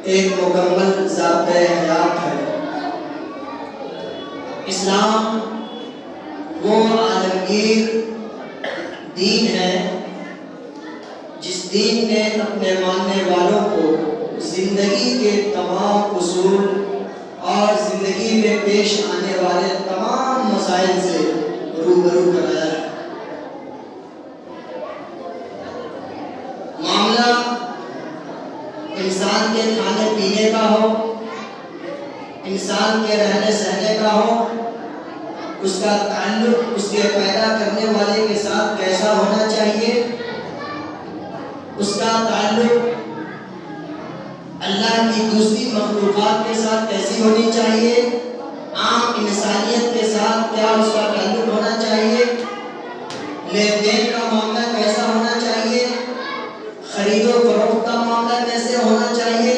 ایک مکمل ضابطۂ حیات ہے۔ اسلام وہ عالمگیر دین ہے جس دین نے اپنے ماننے والوں کو زندگی کے تمام اصول اور زندگی میں پیش آنے والے تمام مسائل سے روبرو کرایا ہے۔ معاملہ انسان کے کھانے پینے کا ہو، انسان کے رہنے سہنے کا ہو، اس کا تعلق اس کے پیدا کرنے والے کے ساتھ کیسا ہونا چاہیے، اس کا تعلق اللہ کی دوسری مخلوقات کے ساتھ کیسی ہونی چاہیے، عام انسانیت کے ساتھ کیا اس کا تعلق ہونا چاہیے، لین دین کا معاملہ کیسا ہونا چاہیے، خرید و فروخت کا معاملہ کیسے ہونا چاہیے،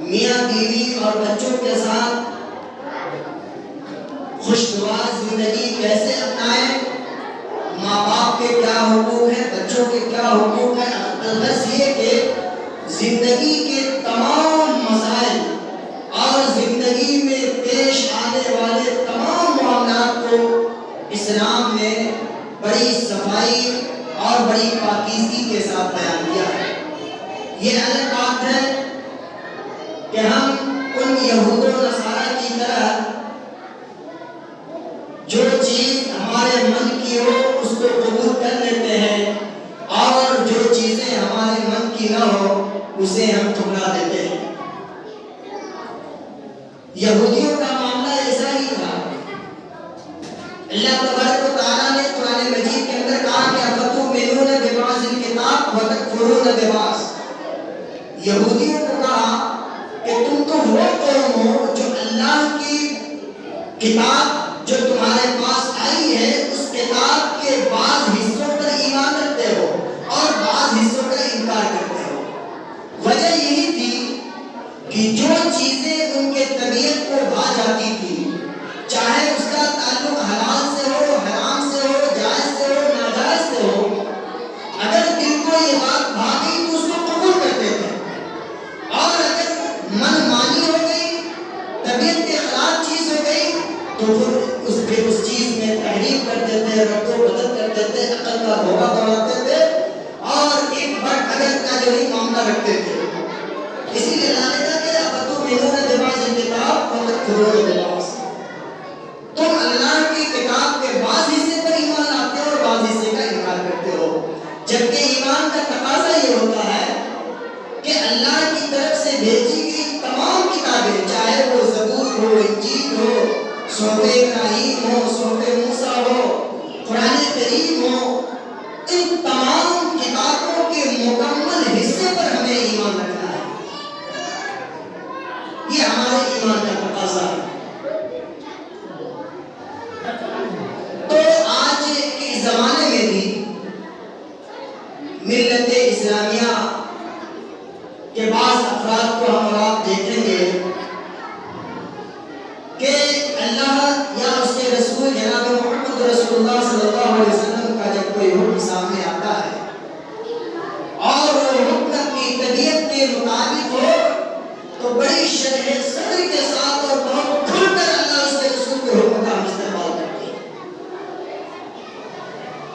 میاں بیوی اور بچوں کے ساتھ خوشگوار زندگی کیسے اپنائیں، ماں باپ کے کیا حقوق ہیں، بچوں کے کیا حقوق ہیں۔ الغرض یہ کہ زندگی کے تمام مسائل اور زندگی میں پیش آنے والے تمام معاملات کو اسلام نے بڑی صفائی اور بڑی پاکیزگی کے ساتھ بیان کیا ہے۔ یہ الگ بات ہے کہ ہم ان یہود و نصارہ کی طرح جو چیز ہمارے من کی ہو اس کو قبول کر لیتے ہیں اور جو چیزیں ہمارے من کی نہ ہو اسے ہم ٹھکرا دیتے ہیں۔ یہودیوں کا معاملہ ایسا ہی تھا۔ اللہ تبارک و تعالیٰ نے قرآن مجید کے اندر کہا کہ افتؤمنون ببعض الکتاب وتکفرون ببعض۔ یہودیوں کو کہا کہ تم تو وہ قوم ہو جو اللہ کی کتاب جو تمہارے پاس آئی ہے اس کتاب کے بعض حصوں پر ایمان رکھتے ہو اور بعض حصوں کا انکار کرتے ہو۔ وجہ یہی تھی کہ جو چیزیں ان کے طبیعت کو بھا جاتی تھی، چاہے اس کا تعلق حلال سے ہو، حرام سے ہو، جائز سے ہو، ناجائز سے ہو، اگر دل کو یہ بات بھا گئی تو اس کو قبول کرتے تھے، اور اگر من مانی ہو گئی، طبیعت کے خلاف چیز ہو گئی تو پھر اس چیز میں تحریف کر دیتے، رد و بدل کر دیتے، عقل کا دھوکہ بناتے تھے اور ایک بٹ اگر کا جو ہی معاملہ رکھتے تھے۔ اسی لیے اللہ نے کہا کہ افتؤمنون ببعض الکتاب وتکفرون ببعض۔ تم اللہ کی کتاب کے بعض حصے پر ایمان لاتے ہو اور بعض حصے کا انکار کرتے ہو، جبکہ ایمان کا تقاضا یہ ہوتا ہے کہ اللہ کی طرف سے بھیجی گئی تمام کتابیں، چاہے وہ زبور ہو، انجیل ہو، صحف ابراہیم ہو، صحف موسیٰ ہو، قرآن کریم ہو، ان تمام کتابوں کے مکمل حصے پر ہمیں ایمان رکھنا ہے۔ یہ ہمارے ایمان کا تقاضا ہے۔ تو آج کے زمانے میں بھی ملت اسلامیہ کے بعض افراد کو ہم اور آپ دیکھیں گے کہ اللہ یا اس کے رسول جناب محمد رسول اللہ صلی اللہ علیہ وسلم کا جب کوئی حکم سامنے آتا ہے اور وہ حکم اپنی طبیعت کے مطابق ہو تو بڑی شرح صدر کے ساتھ اور بہت کھل کر اللہ اس کے رسول کے حکم کا ہم استعمال کرتے ہیں،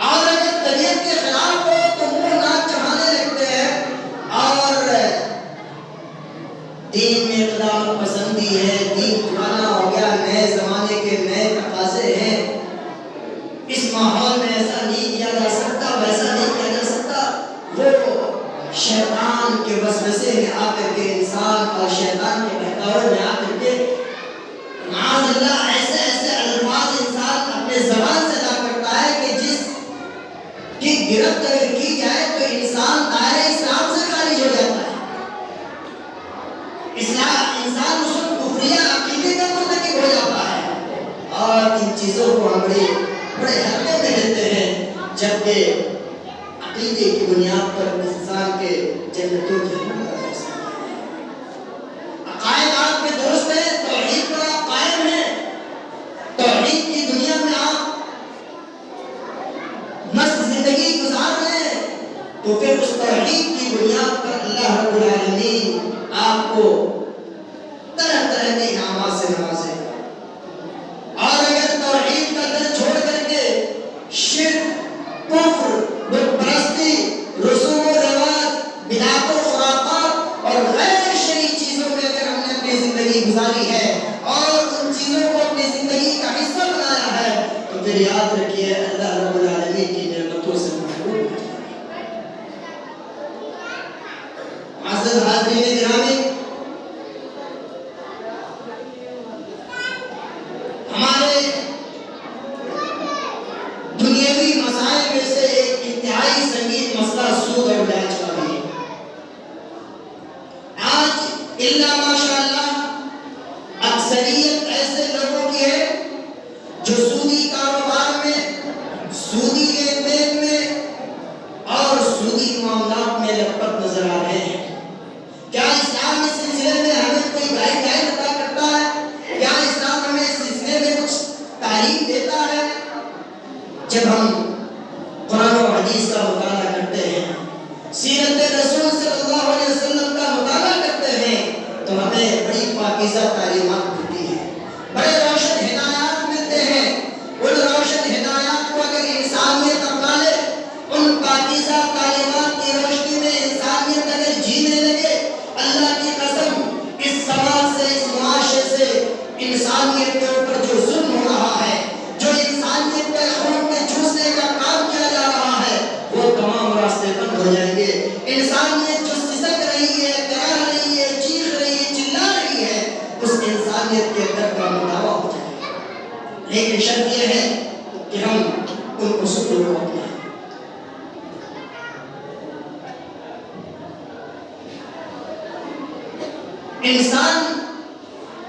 اور اگر طبیعت کے خلاف ہو تو منہ ناک چڑھانے لگتے ہیں اور دین میں اقدام پسندی ہے، دین پرانا ہو گیا، نئے زمانے کے نئے تقاضے ہیں، اس ماحول میں ایسا نہیں کیا جا سکتا، ویسا نہیں کیا جا سکتا۔ وہ شیطان کے وسوسے میں آ کر کے، انسان اور شیطان کے بہکاوے میں آ کر کے معاذ اللہ ایسے ایسے الفاظ انسان اپنے زبان سے ادا کرتا ہے کہ جس کی گرفت اگر کی جائے تو انسان دائرہ اسلام سے خارج ہو جاتا ہے، انسان اس وقت کفریہ عقیدے کا مرتکب ہو جاتا ہے، اور ان چیزوں کو ہم بڑے ہلکے میں لیتے ہیں، جبکہ عقیدے کی بنیاد پر انسان کے جنت و جہنم کا فیصلہ ہے۔ عقائد آپ کے درست ہیں، توحید پر آپ قائم ہیں، توحید کی دنیا میں آپ مست زندگی گزار رہے ہیں، تو پھر اس توحید کی بنیاد پر اللہ رب العالمین العالمین آپ کو طرح طرح کے انعامات سے نوازے گا. اور اگر توحید کا در چھوڑ کر کے شرک، کفر، بت پرستی، رسوم و رواج، بدعت و خرافات اور غیر شرعی چیزوں میں اگر ہم نے اپنی زندگی گزاری ہے اور ان چیزوں کو اپنی زندگی کا حصہ بنایا ہے تو پھر یاد رکھیے اللہ رب العالمین کی نعمتوں سے محروم ہو جائے. معزز حاضرین گرامی، ہمارے دنیاوی مسائل میں سے ایک انتہائی سنگین مسئلہ سود اور بیاج کا بھی ہے. آج الا ماشاءاللہ اکثریت ایسے لوگوں کی ہے جو سودی کاروبار میں، سودی لین دین میں اور سودی معاملات میں لپٹ نظر آ رہے ہیں. کیا اسلام اس سلسلے میں ہمیں کوئی گائیڈ عطا کرتا ہے؟ کیا اسلام ہمیں اس سلسلے میں کچھ تعلیم دیتا ہے؟ جب ہم قرآن و حدیث کا مطالعہ کرتے ہیں، سیرت رسول صلی اللہ علیہ وسلم کا مطالعہ کرتے ہیں تو ہمیں بڑی پاکیزہ تعلیمات ملتی ہیں، بڑے روشن ہدایات ملتے ہیں. ان روشن ہدایات کو اگر انسانیت اپنا لے، ان پاکیزہ تعلیمات کی روشنی میں انسانیت اگر جینے لگے، اللہ کی قسم اس سماج سے، اس معاشرے سے انسانیت کے اوپر جو ظلم ہو رہا ہے، جو انسانیت کے خون کے چوسنے کا کام کیا جا رہا ہے، وہ تمام راستے بند ہو جائیں گے. انسانیت جو سسک رہی ہے، کرا رہی ہے، چیخ رہی ہے، چلا رہی ہے، اس انسانیت کے در کا مداوا ہو جائے گا. لیکن شرط یہ ہے کہ ہم ان اصولوں کو اپنائیں. انسان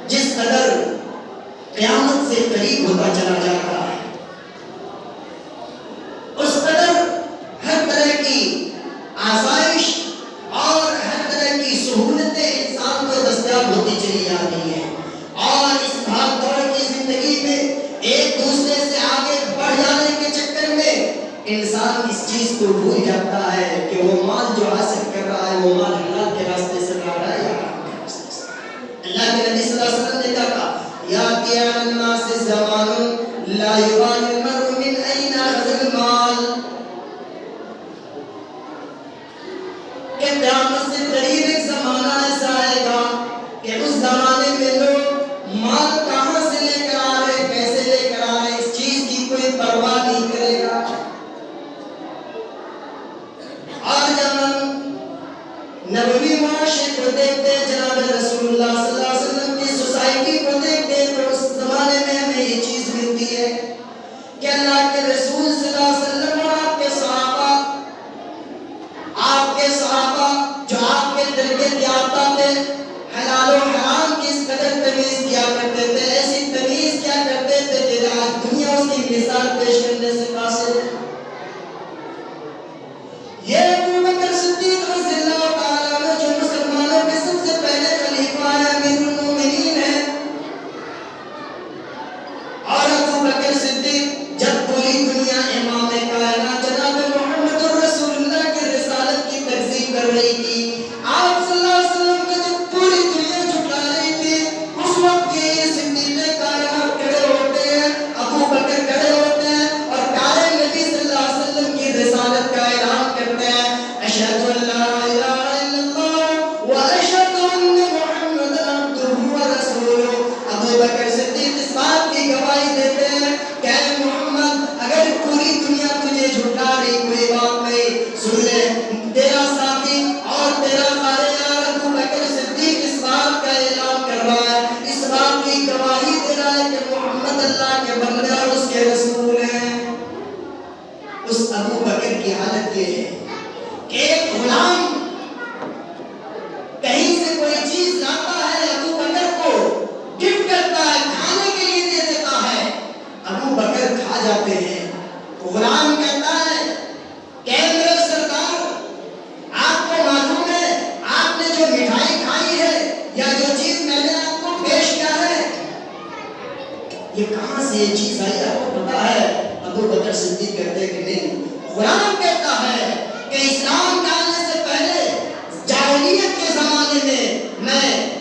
جس قدر قیامت سے قریب ہوتا چلا جا رہا ہے، اس قدر ہر طرح کی آسائش اور ہر طرح کی سہولتیں انسان کو دستیاب ہوتی چلی جا رہی ہیں. اور اس بھاگ دوڑ کی زندگی میں ایک دوسرے سے آگے بڑھ جانے کے چکر میں انسان اس چیز کو بھول جاتا ہے کہ وہ مال جو حاصل کر رہا ہے وہ مال حلال کے راستے سے لا رہا ہے یا حرام کے راستے سے. اللہ کے نبی صلی اللہ علیہ وسلم نے کہا یاتی علی الناس زمان لا یبال المرء من این اخذ المال، کہ قیامت سے قریب ایک زمانہ ایسا آئے گا کہ اس زمانے میں لوگ مال کہاں سے لے کر آ رہے، کیسے لے کر آ رہے، اس چیز کی کوئی پرواہ نہیں کرے گا. اور جب ہم نبوی معاشرے کو دیکھتے ہیں، جناب رسول اللہ صلی اللہ علیہ وسلم کی سوسائٹی کو دیکھتے ہیں، تو اس زمانے میں ہمیں یہ چیز ملتی ہے کہ اللہ کے رسول صلی اللہ علیہ وسلم اور آپ کے صحابہ جو آپ کے تربیت یافتہ تھے، حلال و حرام کی اس قدر تمیز کیا کرتے تھے، ایسی تمیز کیا کرتے تھے کہ آج دنیا اس کی مثال پیش کرنے سے قاصر ہے. یہ ابو بکر صدیق رضی اللہ تعالیٰ عنہ جو مسلمانوں کے سب سے پہلے خلیفہ ہیں، امیر المومنین ہیں، اور ابو بکر صدیق جب پوری دنیا امام کائنات جناب محمد رسول اللہ کی رسالت کی تکذیب کر رہی تھی، آپ صلی اللہ علیہ وسلم کو جب پوری دنیا جھٹلا رہی تھی، اس وقت یہ صدیق کائنات کھڑے ہوتے ہیں، ابو بکر کھڑے ہوتے ہیں اور پیارے نبی صلی اللہ علیہ وسلم کی رسالت کا اعلان کرتے ہیں، اشہد ان لا الہ الا اللہ و اشہد ان محمد عبدہ و رسولہ. ابو بکر صدیق اس بات کی گواہی دیتے ہیں کہ اے محمد، اگر پوری دنیا تجھے جھٹلا رہی کوئی بات نہیں، سن لے، تیرا ساتھی اور تیرا قائد ابو بکر صدیق اس بات کا اعلان کر رہا ہے، اس بات کی گواہی دے رہا ہے کہ محمد اللہ کے بندے اور اس کے رسول ہیں. اس ابو بکر کی حالت یہ ہے کہ ایک غلام کہیں سے کوئی چیز لاتا ہے، ابو بکر کو گفٹ کرتا ہے، کھانے کے لیے دے دیتا ہے، ابو بکر کھا جاتے ہیں. غلام کہتا ہے کہ میرے سرکار، آپ کو معلوم ہے آپ نے جو مٹھائی کھائی ہے یا جو چیز میں نے آپ کو پیش کیا ہے، یہ کہاں سے یہ چیز آئی، آپ کو پتا ہے؟ ابو بکر صدیق کہتے ہیں کہ نہیں. غلام کہتا ہے کہ اسلام کے آنے سے پہلے جاہلیت کے زمانے میں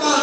5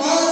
5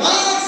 5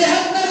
73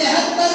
73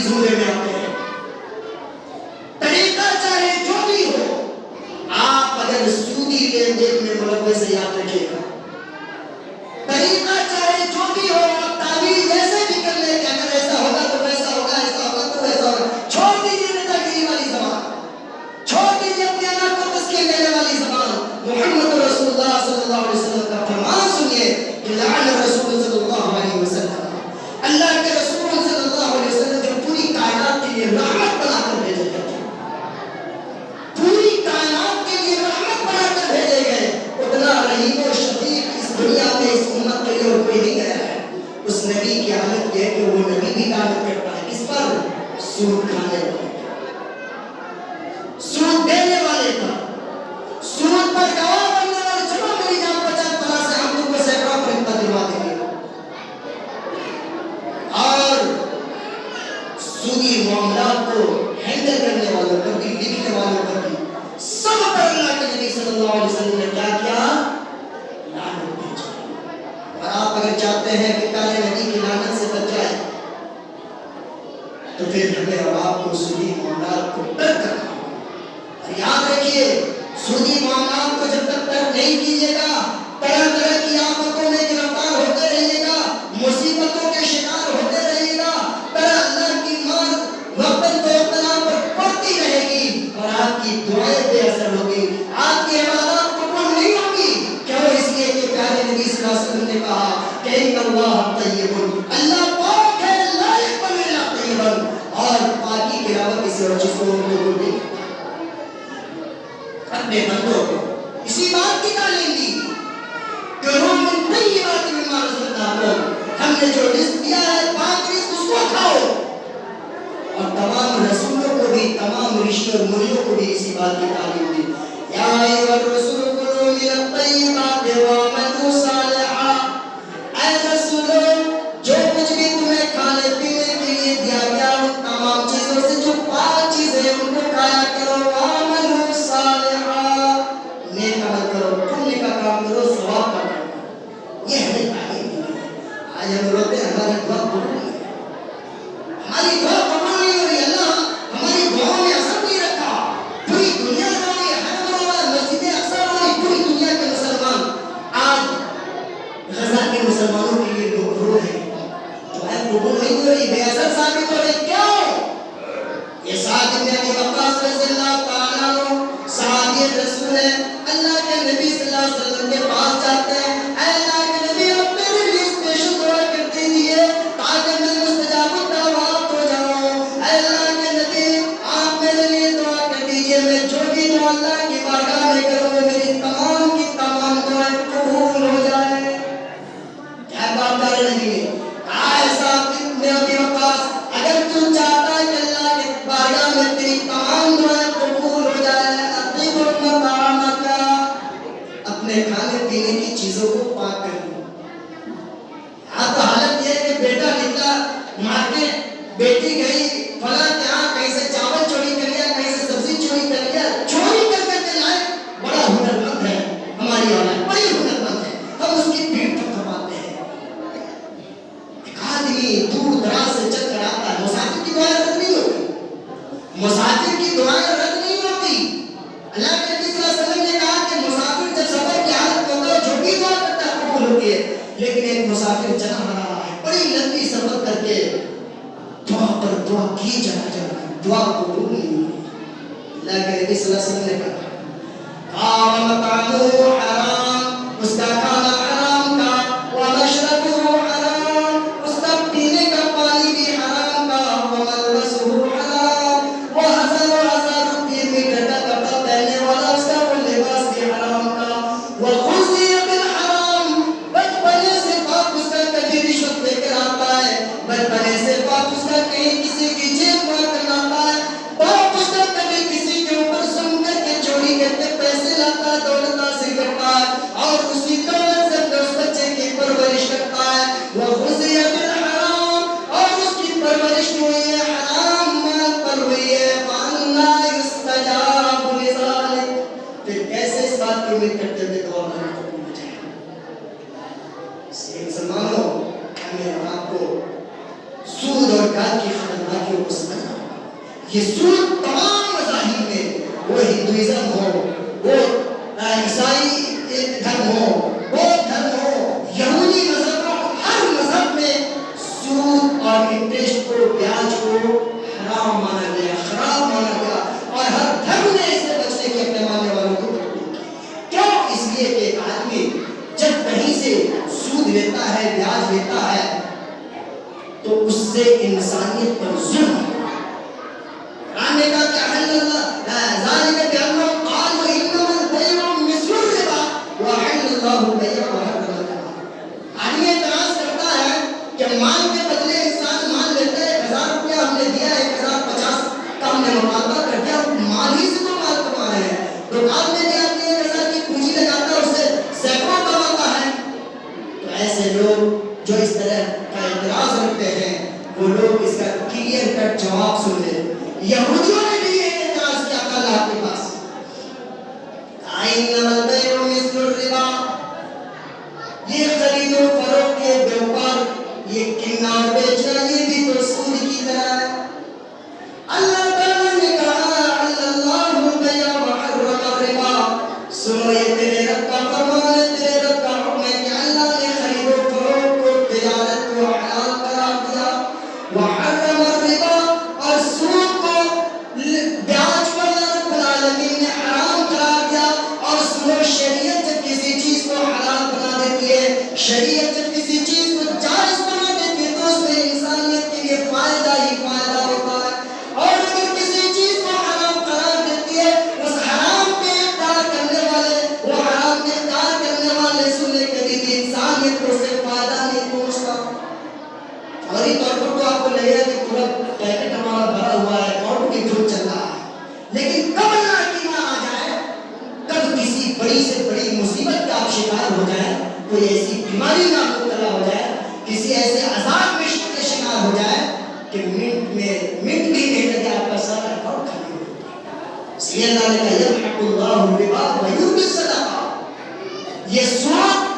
کی زمرے میں آتے ہیں. طریقہ چاہے جو بھی ہو، آپ اگر سودی لین دین میں ملوث ہیں، یاد رکھیے گا، طریقہ چاہے جو بھی ہو، آپ تعبیر جیسے بھی کر لیں کہ اگر ایسا ہوگا تو ویسا ہوگا، ایسا ہوگا تو ویسا ہوگا، چھوڑ دیجیے نیتا گیری والی زبان، چھوڑ دیجیے اپنے آپ کو تسکین دینے والی زبان. محمد رسول اللہ صلی اللہ علیہ وسلم کا فرمان سنیے کہ لعن رسول صلی اللہ علیہ وسلم، اللہ کے رسول صلی اللہ علیہ وسلم جو پوری کائنات کے لیے رحمت بنا کر بھیجے گئے، پوری کائنات کے لیے رحمت بنا کر بھیجے گئے، اتنا رحیم و شفیق اس دنیا میں اس امت کے لیے اور کوئی نہیں گیا ہے. اس نبی کی حالت یہ ہے کہ وہ نبی بھی لعنت کرتا ہے کس پر؟ سود کھانے والے، سود دینے والے کا، سود پر گواہ بننے والے. چلو میری جان پچاس پلا سے ہم تم کو سینکڑوں فرشتہ دلوا دیں گے. اور سودی معاملات کو ہینڈل کرنے والوں پر بھی، لکھنے والوں پر بھی، سب پر اللہ کے نبی صلی اللہ علیہ وسلم نے کیا کیا؟ لعنت بھیجی. اور آپ اگر چاہتے ہیں کہ پیارے نبی کی لعنت سے بچ جائے تو پھر ہمیں اور آپ کو سودی معاملات کو ترک کرنا ہوگا. اور یاد رکھیے، سودی معاملات کو جب تک ترک نہیں کیجیے گا، طرح طرح کی آفتوں میں گرفتار ہوتے رہیے گا، مصیبتوں کے شکار ہوتے رہیے گا، طرح اللہ کی مار وقتاً فوقتاً آپ پر پڑتی رہے گی، اور آپ کی دعائیں بے اثر ہوگی، آپ کی عبادات قبول نہیں ہوگی. کیوں؟ اس لیے کہ پیارے نبی صلی اللہ علیہ وسلم نے کہا کہ ان اللہ طیب، اللہ پاک ہے، لا یقبل الا طیبا، اور پاکی کے علاوہ کسی اور چیز کو قبول نہیں کرتا. اپنے بندوں کو اسی بات کی تعلیم دی کہ انہوں نے طیبات مما رزقناکم، ہم نے جو رزق دیا ہے پاک رزق اس کو کھاؤ. اور تمام رسولوں کو بھی، تمام رشتے اور مریوں کو بھی اسی بات کی تعلیم دی. یا ایھا الرسول کلوا من الطیبات واعملوا صالحا، اے رسولوں جو کچھ بھی تمہیں کھانے پینے کے لیے دیا گیا ان تمام چیزوں سے جو پاک چیزیں ان کو کھایا کرو. واعملوا صالحا، نیک عمل کرو، پنے کا کام کرو، ثواب کا کام کرو. یہ ہمیں تعلیم دی ہے. آج ہم روتے ہیں ہماری دعا قبول نہیں ہے، ہماری دعا قبول نہیں ہو رہی. اللہ ہماری دعاؤں میں اثر نہیں رکھا. پوری دنیا رو رہی ہے، حرم رو رہا ہے، مسجد اقصی رو رہی، پوری دنیا کے مسلمان آج غزہ کے مسلمانوں کے لیے لوگ رو رہے ہیں. دعائیں قبول نہیں ہو رہی، بے اثر ثابت ہو رہی. کیوں؟ یہ سعد بن ابی وقاص رضی اللہ تعالیٰ عنہ صحابی رسول ہے، اللہ کے نبی صلی اللہ علیہ وسلم کے پاس جاتے ہیں. اے اللہ کے نبی، آپ میرے لیے اسپیشل دعا کر دیجیے تاکہ میں مستجاب الدعوات ہو جاؤں. اے اللہ کے نبی، آپ میرے لیے دعا کر دیجیے، میں جو بھی دعا اللہ کی بارگاہ میں کروں میری تمام کی تمام دعائیں قبول ہو جائیں. کیا بات کر رہے نبی نے کہا؟ ایسا ابن ابی وقاص، اگر تو چاہتا ہے کہ اللہ کے بارگاہ میں تیری تمام دعائیں قبول ہو جائیں، اطیب مطعمک، اپنے کھانے پینے کی چیزوں کو پاک کر دو. ہاں تو حالت یہ ہے کہ بیٹا نکلا مارکیٹ، بیٹی گئی فلاں کے یہاں، کہیں سے چاول چوری کر لیا، کہیں سے سبزی چوری کر لیا، چوری کر کر کے لائے. بڑا ہنرمند ہے ہماری اولاد، بڑی ہنرمند ہے، ہم اس کی پیٹ پر کماتے ہیں. ایک آدمی دور دراز سے چل کر آتا ہے، مسافر کی دعائیں رد نہیں ہوتی، مسافر کی دعائیں رد نہیں ہوتی. اللہ کے نبی صلی اللہ علیہ وسلم نے کہا کہ مسافر جب سفر کی حالت میں ہوتا ہے جو بھی دعا کرتا ہے قبول ہوتی ہے. لیکن ایک مسافر چلا آ رہا ہے، بڑی لمبی سفر کر کے دعا پر دعا کی جا رہا ہے، دعا قبول نہیں ہوئی. اللہ کے نبی صلی اللہ علیہ وسلم نے کہا وَمَطْعَمُهُ حرام، اس کا کھانا حرام کا، وَمَشْرَبُهُ حرام، اس کا پینے کا پانی بھی حرام کا، وَمَلْبَسُهُ حرام، وہ 1000 میٹر کا کپڑا پہننے والا اس کا وہ لباس بھی حرام کا، وَغُذِّيَ بِالْحَرَامِ، بچپنے سے باپ اس کا کبھی رشوت لے کر آتا ہے، بچپنے سے باپ اس کا کہیں کسی کی جیب مار کر لاتا ہے، باپ اس کا کبھی کسی کے اوپر سن کر کے چوری کر کے پیسے لاتا ہے، دولت حاصل کرتا ہے، اور اسی دولت سے اس بچے کی پرورش کرتا ہے. وَغُذِّيَ بِالْحَرَامِ، اور اس کی پرورش ہوئی ہے حرام مال پر ہوئی ہے. وَأَنَّىٰ يُسْتَجَابُ لِذَٰلِكَ، پھر کیسے اس بات کی امید کرتے ہوئے دعا کرنے کو مل جائے. اس لیے مسلمانوں، ہمیں اور آپ کو سود اور گھر کی خطرناکیوں کو یہ سود تمام مذاہب میں، وہ ہندوازم ہو، وہ عیسائی دھرم ہو، بودھ دھرم ہو، یہودی مذہب ہو، ہر مذہب میں سود اور انٹرسٹ کو، بیاج کو حرام مانا گیا، خراب مانا گیا، اور ہر دھرم نے اس سے بچنے کے اپنے ماننے والوں کو ترغیب کی۔ کیوں؟ اس لیے کہ ایک آدمی جب کہیں سے سود لیتا ہے، بیاج لیتا ہے، تو اس سے انسانیت پر ظلم ہے۔ قرآن نے کہا کہ احل اللہ ذالک بأنہم قالوا انما البیع مثل الربا واحل اللہ البیع وحرم الربا۔ آدمی اعتراض کرتا ہے کہ مال کے بدلے انسان مال لیتا ہے، 1000 روپیہ ہم نے دیا، 1050 کا ہم نے مطالبہ کر دیا، مال ہی سے تو مال کما رہے ہیں۔ دکان میں بھی آدمی 1000 کی پونجی لگاتا ہے، اس سے سینکڑوں کماتا ہے۔ تو ایسے لوگ جو اس طرح کا اعتراض رکھتے ہیں، وہ لوگ اس کا کلیئر کٹ جواب سن لیں۔ یہودیوں نے بھی یہ اعتراض کیا تھا اللہ کے پاس، انما البیع مثل الربا، یہ خرید و فروخت، یہ بیوپار، یہ کنا اور بیچنا، یہ بھی تو سود کی طرح ہے۔ اللہ تعالیٰ نے کہا اللہ البیع وحرم الربا، سنو یہ تیرے رب کا فرمان ہے، تیرے رب کا حکم ہے کہ اللہ نے خرید و فروخت کو، تجارت کو حلال قرار دیا، وحرم الربا، اور سود کو، بیاج کو اللہ رب العالمین نے حرام قرار دیا۔ اور سنو، شریعت جب کسی چیز کو حلال بنا دیتی ہے، شریعت جب کسی چیز کو جائز بنا دیتی ہے، تو اس میں انسانیت کے لیے فائدہ ہی فائدہ ہوتا ہے۔ اور اگر کسی چیز کو حرام قرار دیتی ہے، اس حرام کے اقدار کرنے والے، وہ حرام کے اقدار کرنے والے سننے کبھی بھی انسانیت کو اس سے فائدہ نہیں پہنچتا۔ فوری طور پر تو آپ کو لگے گا کہ پورا پیکٹ ہمارا بھرا ہوا ہے، اکاؤنٹ بھی کھل چل رہا ہے، لیکن کب اللہ کی نہ آ جائے، کب کسی بڑی سے بڑی مصیبت کا آپ شکار ہو جائے، کوئی ایسی بیماری میں آپ مبتلا ہو جائے، کسی ایسے عذاب میں شکار ہو جائے کہ منٹ بھی نہیں لگے، آپ کا سارا اکاؤنٹ خالی ہو جائے۔ اس لیے اللہ نے کہا یمحق اللہ الربا ویربی الصدقات، یہ سود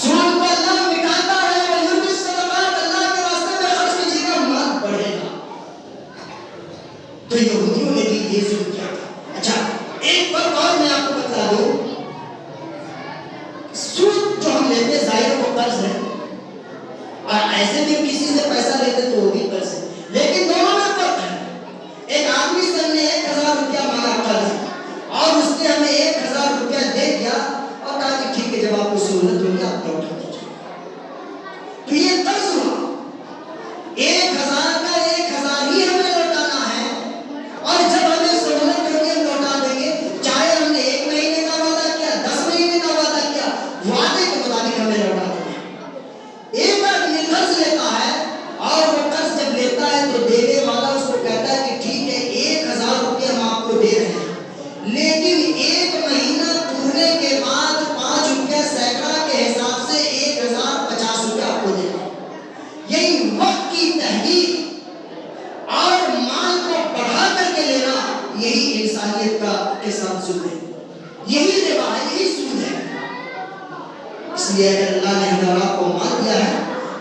کو اللہ مٹاتا ہے، ویربی الصدقات، اللہ کے راستے میں خرچ کیجیے گا، مال بڑھے گا۔ تو یہودیوں نے بھی یہ ظلم کیا تھا۔ اچھا، ایک بات اور میں آپ کو بتا دوں، سود جو ہم لیتے ظاہر وہ قرض ہے، اور ایسے بھی کسی سے پیسہ لیتے تو وہ بھی قرض ہے، لیکن دونوں میں فرق ہے۔ ایک آدمی سے ہم نے 1000 روپیہ مانگا قرض، اور اس نے ہمیں 1000 روپیہ دے دیا اور کہا کہ ٹھیک ہے، جب آپ کو سہولت ہوگی آپ لوٹا دیجیے، تو یہ قرض ہوا۔ 1000 کا 1000 ہی ہمیں لوٹانا ہے، اور جب ہمیں سہولت ہوگی ہم لوٹا دیں گے، چاہے ہم نے 1 مہینے کا وعدہ کیا، 10 مہینے کا وعدہ کیا، وعدے کے مطابق ہمیں لوٹا دیں گے۔ ایک آدمی قرض لیتا ہے، اور وہ قرض جب لیتا ہے تو دینے والا اس کو کہتا ہے کہ ٹھیک ہے 1000 روپیہ ہم آپ کو دے رہے ہیں، لیکن 1 مہینہ پورنے کے بعد 5 روپیہ سینکڑا کے حساب سے 1050 روپیہ آپ کو دے گا۔ یہی وقت کی تحقیق اور مال کو بڑھا کر کے لینا، یہی انسانیت کا کے ساتھ ظلم ہے، یہی ربا ہے، یہی سود ہے۔ اس لیے اگر اللہ نے ہمیں آپ کو مال دیا ہے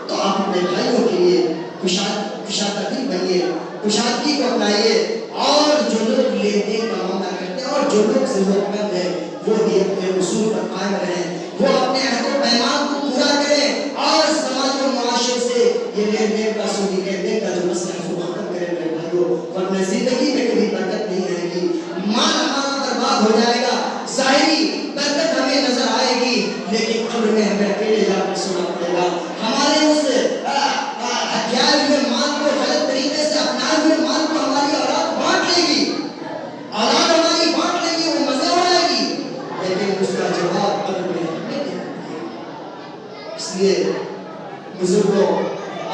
تو آپ اپنے بھائیوں کے لیے کشادہ دل بنیے، کشادگی کو اپنائیے، اور جو لوگ لین دین کا معاملہ کرتے ہیں اور جو لوگ ضرورت مند ہیں وہ بھی اپنے اصول پر قائم رہیں، وہ اپنے عہد و پیمان کو پورا کریں، اور سماج و معاشرے سے یہ لین دین کا، سودی لین دین کا جو مسئلہ ہے وہ ختم کریں میرے بھائیوں، ورنہ زندگی میں کبھی برکت نہیں آئے گی، مال ہمارا برباد ہو جائے گا، ظاہری برکت ہمیں نظر آئے گی، لیکن قبر میں ہمیں اکیلے جا کر سونا پڑے گا۔ ہمارے اس ہتھیار ہوئے مال کو، غلط طریقے سے اپنائے ہوئے مال کو ہماری اولاد بانٹ لے گی، اولاد ہماری بانٹ لے گی، وہ مزے اڑائے گی، لیکن اس کا جواب قبر میں ہمیں دینا پڑے گا۔ اس لیے بزرگوں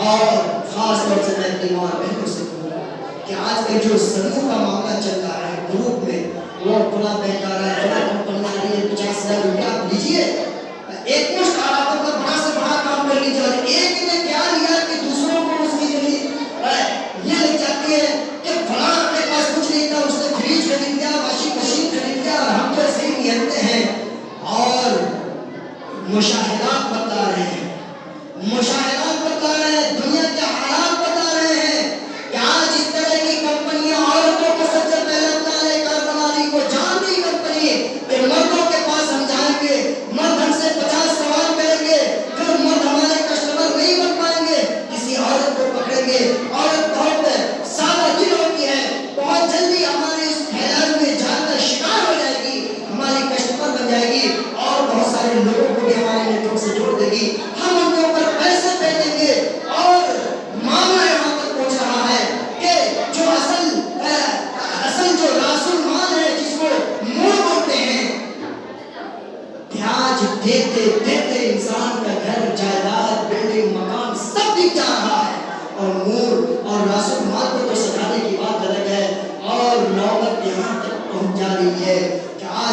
اور خاص طور سے میں اپنی ماں اور بہنوں سے کہوں گا کہ آج کل جو سلوک کا معاملہ چل رہا ہے گروپ میں، وہ فلاں بینک آ رہا ہے، فلاں کمپنی آ رہی ہے، 50,000 روپیہ آپ لیجیے، ایک مشت آراتوں کا بڑا سے بڑا کام کر لیجیے، اور ایک نے کیا لیا کہ دوسروں کو اس کی جو یہ لگ جاتی ہے کہ فلاں اپنے پاس کچھ نہیں تھا، اس نے فریج خرید لیا، واشنگ مشین خرید لیا، اور ہم تو ایسے ہی نیتتے ہیں، اور مشاہدات بتا رہے ہیں، مشاہدات بتا رہے ہیں، دنیا کے حالات بتا رہے ہیں کہ آج اس طرح کی کمپنیاں اور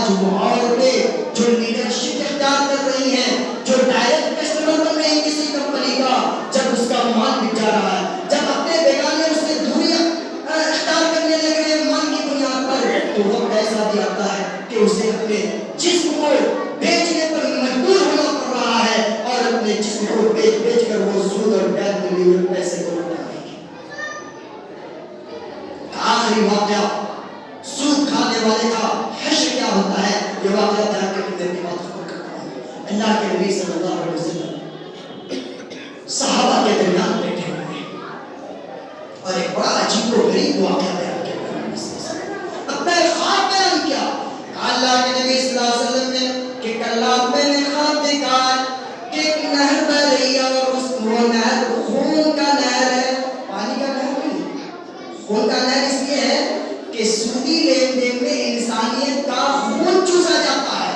آج وہ عورتیں جو لیڈرشپ اختیار کر رہی ہیں، جو ڈائریکٹ کسٹمر بن رہی ہیں کسی کمپنی کا، جب اس کا مال بک جا رہا ہے، جب اپنے بیگانے اس سے دوری اختیار کرنے لگ رہے ہیں مال کی بنیاد پر، تو وقت ایسا بھی آتا ہے کہ اسے اپنے جسم کو بیچنے پر مجبور ہونا پڑ رہا ہے، اور اپنے جسم کو بیچ کر وہ سود اور ڈیتھ میں لیے پیسے کو لوٹائے گی۔ آخری واقعہ سود کھانے والے کا حشر کیا ہوتا ہے، یہ واقعہ بیان کر کے اپنی بات ختم کرتا ہوں۔ اللہ کے نبی صلی اللہ علیہ وسلم صحابہ کے درمیان بیٹھے ہوئے ہیں اور ایک بڑا عجیب و غریب واقعہ بیان کیا اپنا خواب بیان کیا۔ اللہ کے نبی صلی اللہ علیہ وسلم نے کہ کل رات میں نے خواب دیکھا کہ ایک نہر بہ رہی ہے اور وہ نہر خون کا نہر ہے، پانی کا نہر نہیں، خون کا نہر اس لیے ہے کہ سودی لین دین میں انسانیت کا خون چوسا جاتا ہے،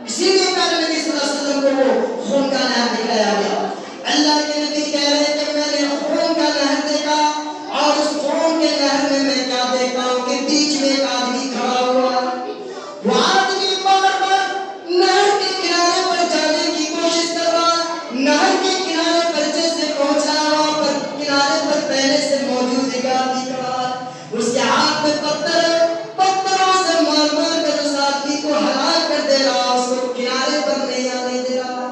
اسی لیے پیارے نبی صلی اللہ علیہ وسلم کو وہ خون کا نہر دکھایا گیا۔ اللہ کے نبی کہہ رہے ہیں کہ میں نے خون کا نہر دیکھا، اور اس خون کے نہر میں میں کیا دیکھتا ہوں کہ بیچ میں ایک آدمی کھڑا ہوا، وہ آدمی بار بار نہر کے کنارے پر جانے کی کوشش کر رہا ہے، نہر کے کنارے پر جیسے پہنچا وہاں پر کنارے پر پہلے سے موجود ایک آدمی کھڑا ہے، اس کے ہاتھ میں پتھر ہے، پتھروں سے مار مار کر اس آدمی کو ہلاک کر دے رہا، اس کو کنارے پر نہیں آنے دے رہا۔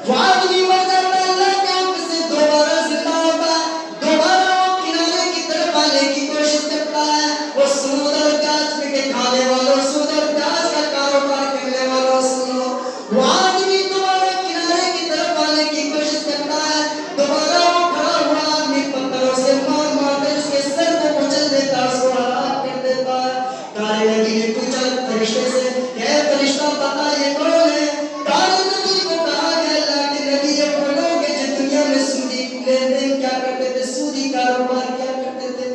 وہ آدمی مر جاتا ہے، اللہ کے حکم سے دوبارہ زندہ ہوتا ہے، دوبارہ وہ کنارے کی طرف آنے کی کوشش کرتا ہے۔ وہ سود اور پیاز کے کھانے والوں، سود اور پیاز کا کاروبار کرنے والوں سنو، وہ آدمی دوبارہ کنارے کی طرف آنے کی کوشش کرتا ہے، دوبارہ وہ کھڑا ہوا آدمی پتھروں سے مار مار کر اس کے سر کو کچل دیتا ہے، اس کو ہلاک کر دیتا ہے۔ پیارے نبی نے پوچھا فرشتے سے کہ اے فرشتہ بتا یہ کون ہے؟ پیارے نبی کو کہا کہ اللہ کے نبی یہ وہ لوگ ہیں جو دنیا میں سودی لین دین کیا کرتے تھے، سودی کاروبار کیا کرتے تھے۔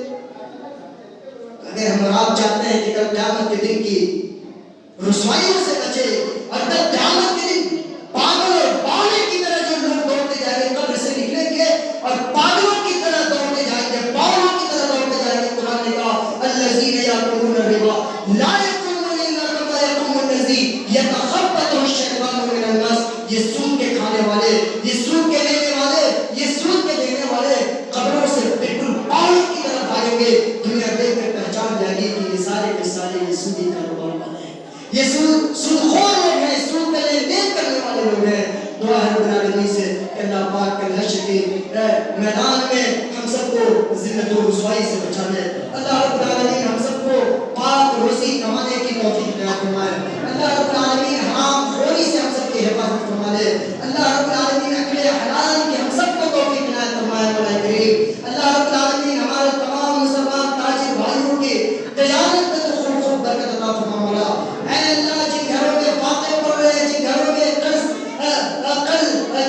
اگر ہم آپ چاہتے ہیں کہ کل قیامت کے دن کی رسوائیوں سے بچے، اور کل قیامت کے دن پاگل اور بانے کی طرح جو لوگ دوڑتے جائیں گے قبر سے نکلیں گے اور پاگلوں کی طرح دوڑتے جائیں گے، باؤں کی طرح دوڑتے جائیں گے، قرآن نے کہا الذین یاکلون الربا لا یقومون الا کما یقوم الذی یتخبطہ الشیطان من المس۔ یہ سود کے کھانے والے، یہ سود کے لینے والے، یہ سود کے دینے والے قبروں سے بالکل باؤں کی طرح بھاگیں گے، دنیا دیکھ کر پہچان جائے گی کہ یہ سارے کے سارے یہ سودی کاروبار والے ہیں، یہ سود خور لوگ ہیں، سود کا لین دین کرنے والے لوگ ہیں۔ دعا ہے رب العالمین سے کہ اللہ پاک کل حشر کے میدان میں ہم سب کو ذلت و رسوائی سے بچا لے۔ اللہ رب العالمین ہم سب کو پاک روزی کمانے کی توفیق عطا فرمائے۔ اللہ رب العالمین حرام خوری سے ہم سب کی حفاظت فرما لے۔ اللہ رب العالمین اکل حلال کی ہم سب کو توفیق عنایت فرمائے مولا کریم۔ اللہ رب العالمین ہمارے تمام مسلمان تاجر بھائیوں کی تجارت میں تو خوب خوب برکت عطا فرما مولا۔ اے اللہ جن گھروں میں فاقے پڑ رہے ہیں، جن گھروں میں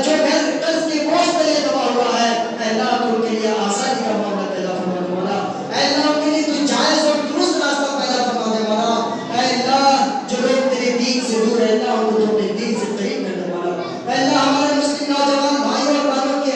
جو گھر قرض کے بوجھ تلے دبا ہوا ہے، اے اللہ تو ان کے لیے آسانی کا معاملہ پیدا فرما دے مولا۔ اے اللہ ان کے لیے تو جائز اور درست راستہ پیدا فرما دے مولا۔ اے اللہ جو لوگ تیرے دین سے دور ہیں، اللہ ان کو تو اپنے دین سے قریب کر دے مولا۔ اے اللہ ہمارے مسلم نوجوان بھائیوں اور بہنوں کی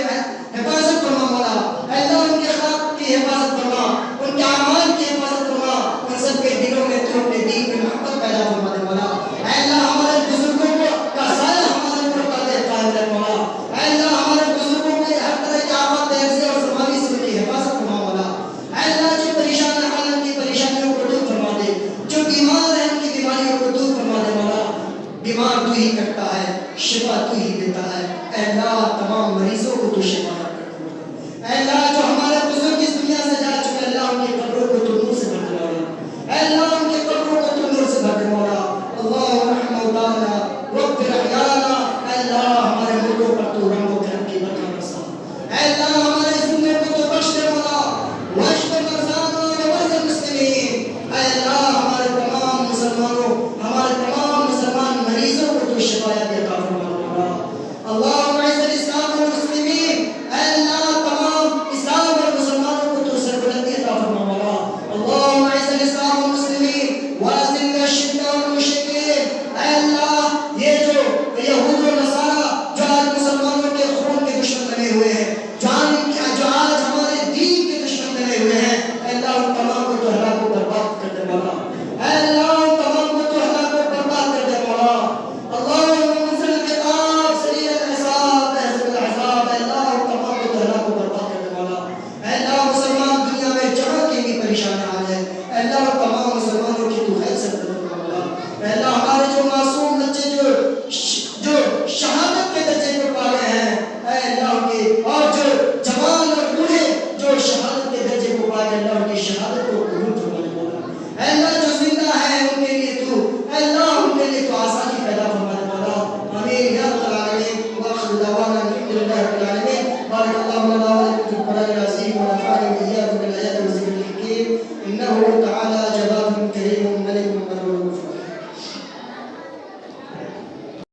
حفاظت فرما مولا۔ اے اللہ ان کے اخلاق کی حفاظت فرما، ان کے اعمال کی حفاظت فرما، ان سب کے دلوں میں تو اپنے دین کی محبت پیدا فرما دے مولا۔ اے اللہ ہمارے بزرگوں کا سایہ ہمارے اوپر قائم رکھ مولا۔ اے اللہ ہمارے بزرگوں کو ہر طرح کی آفات سے اور زمانی سے ان کی حفاظت فرما مولا۔ اے اللہ جو پریشان ہیں ان کی پریشانیوں کو دور فرما دے، جو بیمار ہیں ان کی بیماریوں کو دور فرما دے مولا۔ بیمار تو ہی کرتا ہے، شفا تو ہی دیتا ہے۔ اے اللہ تمام مریضوں کو تو شفا کر دے۔ اے اللہ جو ہمارے بزرگ اس دنیا سے جا چکے، اللہ ان کی قبروں کو تو نور سے بھر دے مولا۔ اے اللہ ان کی قبروں کو تو نور سے بھر دے مولا۔ اللہم ارحم موتانا واغفر احیانا۔ اے اللہ ہمارے ملکوں پر تو رحم و کرم کی برکت برسا۔ اے اللہ ہمارے زندے کو تو بخش دے مولا۔ واشف مرضانا ومرضى المسلمین۔ اے اللہ ہمارے تمام مسلمانوں، ہمارے تمام مسلمان مریضوں کو تو شفایت عطا فرما مولا۔ اللہم اعز الاسلام والمسلمین۔ اے اللہ تمام اسلام اور مسلمانوں کو تو سربلندی عطا فرما مولا۔ اللہم اعز الاسلام والمسلمین واذل الشرک والمشرکین۔ اے اللہ یہ جو یہود و نصارہ جو آج مسلمانوں کے خون کے دشمن بنے ہوئے ہیں، جو آج ہمارے دین کے دشمن بنے ہوئے ہیں، اے اللہ ان تمام کو تو ہلاک و برباد کر دے مولا۔ اے اللہ ان تمام کو تو ہلاک و کے، اور جو جوان اور بوڑھے جو شہادت